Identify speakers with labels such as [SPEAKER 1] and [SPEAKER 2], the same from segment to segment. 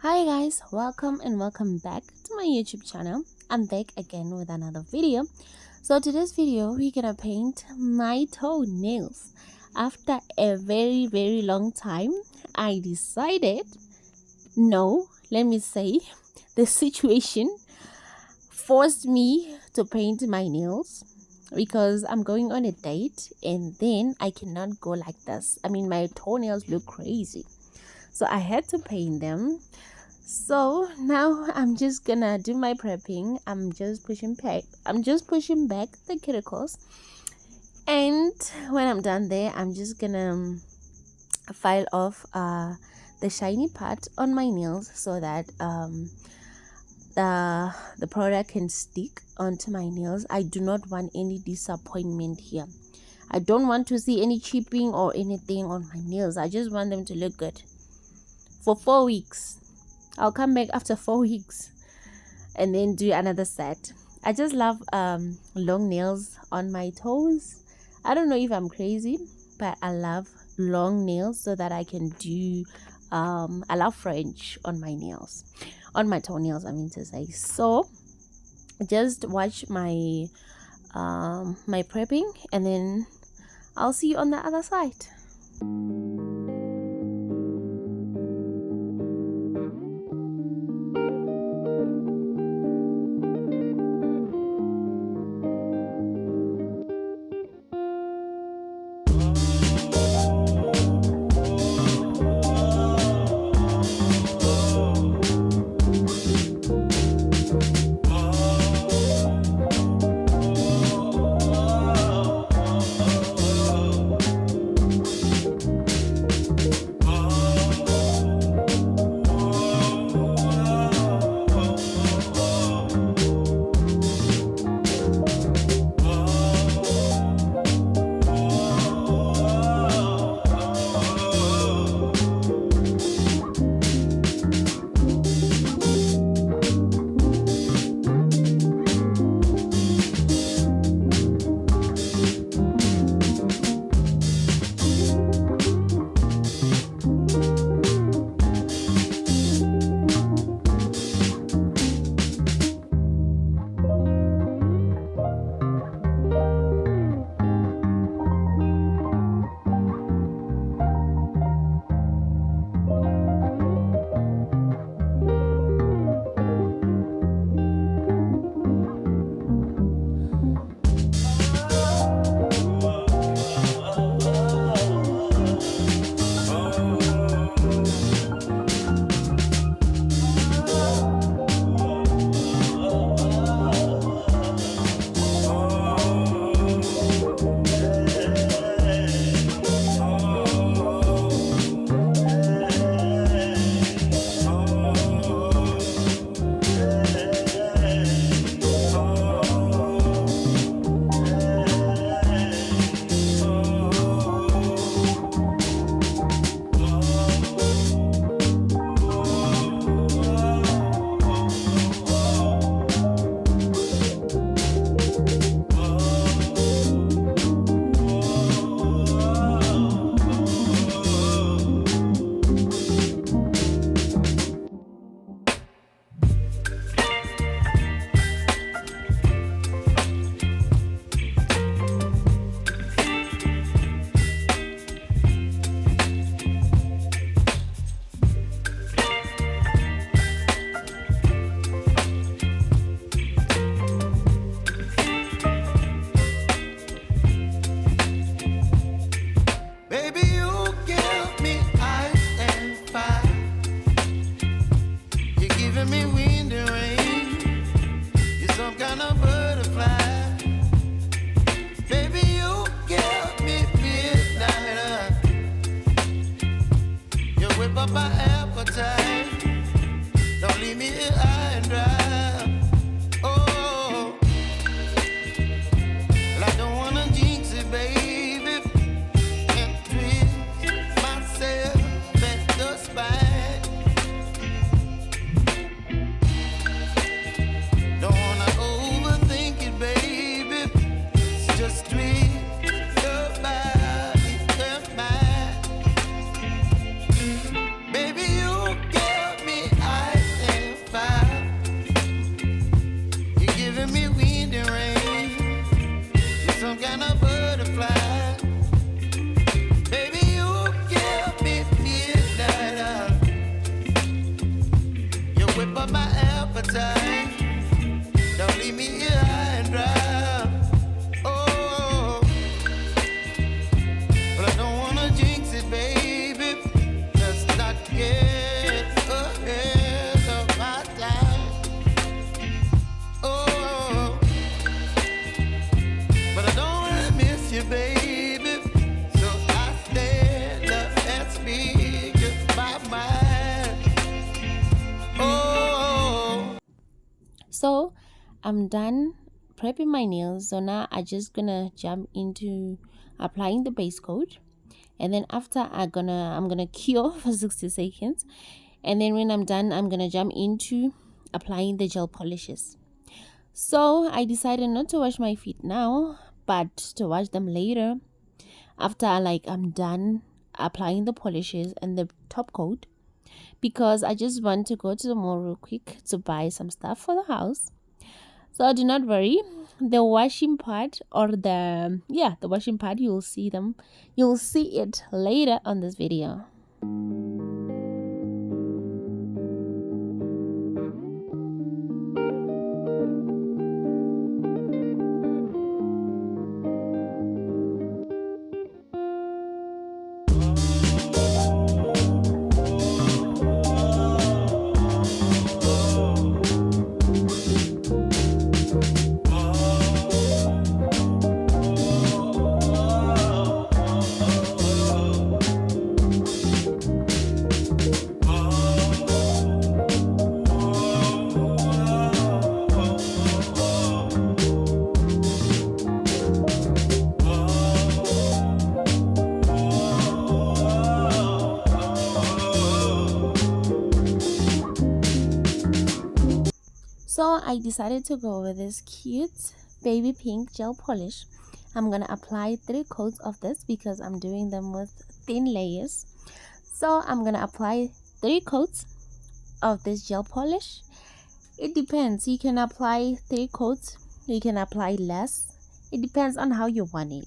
[SPEAKER 1] Hi guys, welcome and welcome back to my YouTube channel. I'm back again with another video. So today's video we're gonna paint my toenails. After a very long time, I decided, no, let me say, the situation forced me to paint my nails because I'm going on a date and then I cannot go like this. I mean, my toenails look crazy, so I had to paint them. So now I'm just gonna do my prepping. I'm just pushing back the cuticles, and when I'm done there, I'm just gonna file off the shiny part on my nails so that the product can stick onto my nails. I do not want any disappointment here. I don't want to see any chipping or anything on my nails. I just want them to look good for 4 weeks. I'll come back after 4 weeks and then do another set. I just love long nails on my toes. I don't know if I'm crazy, but I love long nails so that I can do I love French on my nails, on my toenails, I mean to say. So just watch my my prepping and then I'll see you on the other side. I'm done prepping my nails, so now I'm just gonna jump into applying the base coat, and then after I'm gonna cure for 60 seconds, and then when I'm done I'm gonna jump into applying the gel polishes. So I decided not to wash my feet now, but to wash them later after I'm done applying the polishes and the top coat, because I just want to go to the mall real quick to buy some stuff for the house. So do not worry, the washing part, or the washing part, you'll see it later on this video. So I decided to go with this cute baby pink gel polish. I'm gonna apply 3 coats of this because I'm doing them with thin layers. So I'm gonna apply 3 coats of this gel polish. It depends, you can apply 3 coats, you can apply less. It depends on how you want it.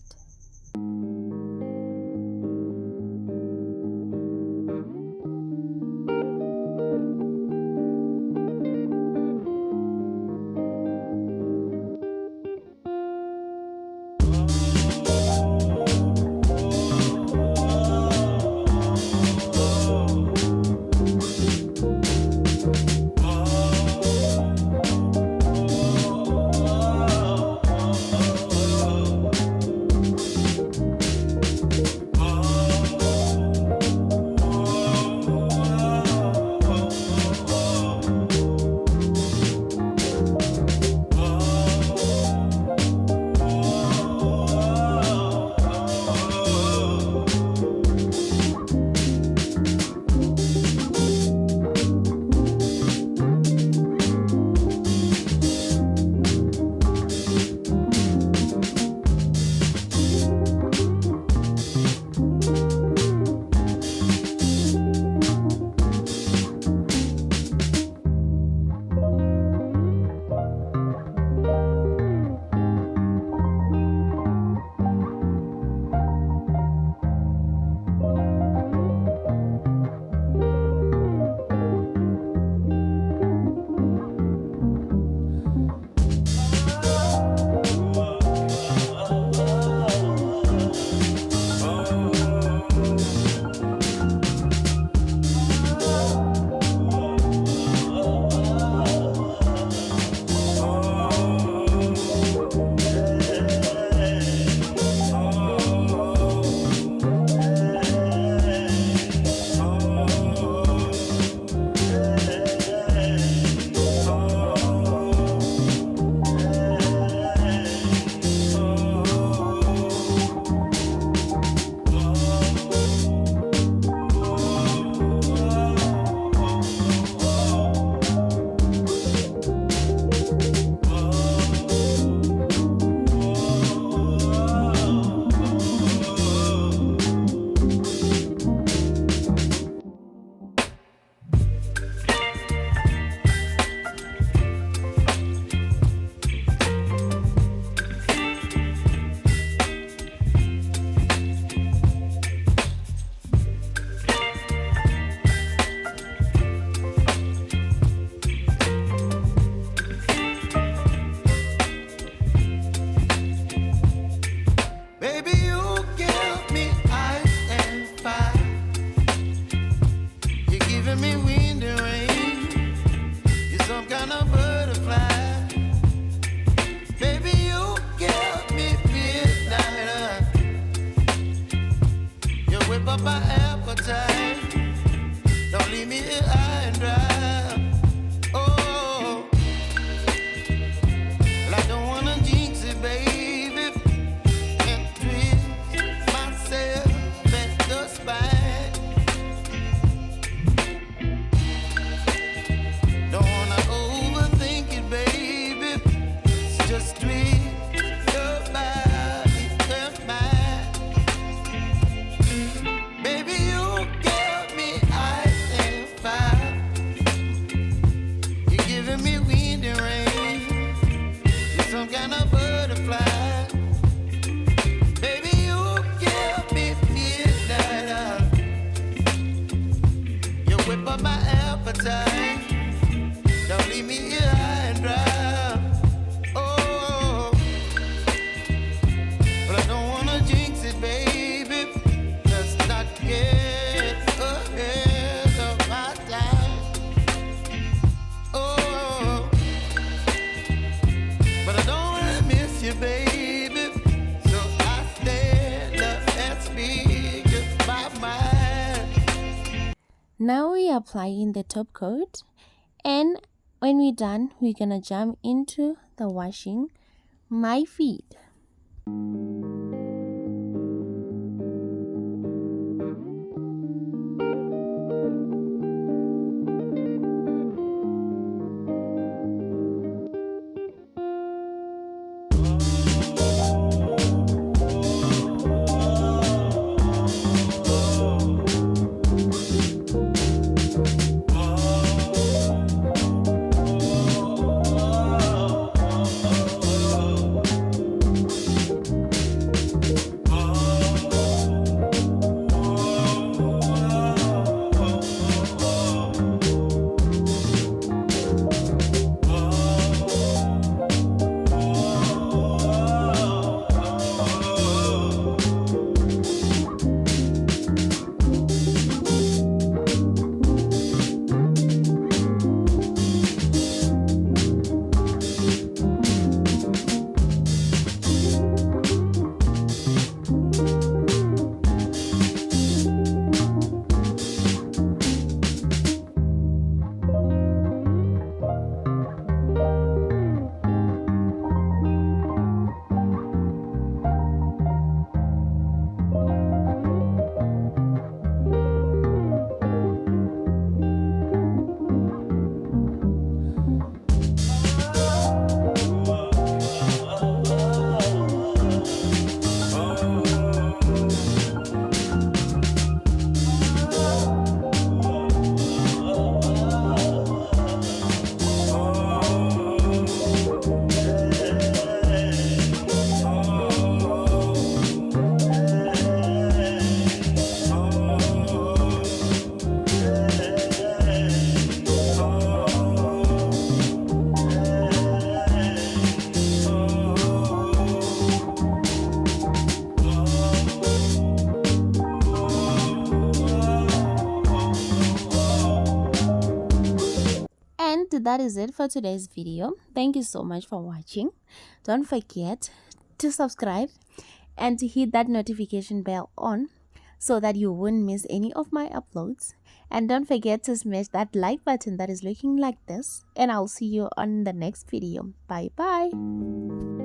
[SPEAKER 1] Now we are applying the top coat, and when we're done, we're gonna jump into the washing my feet. And that is it for today's video. Thank you so much for watching. Don't forget to subscribe and to hit that notification bell on so that you won't miss any of my uploads. And don't forget to smash that like button that is looking like this. And I'll see you on the next video. Bye bye.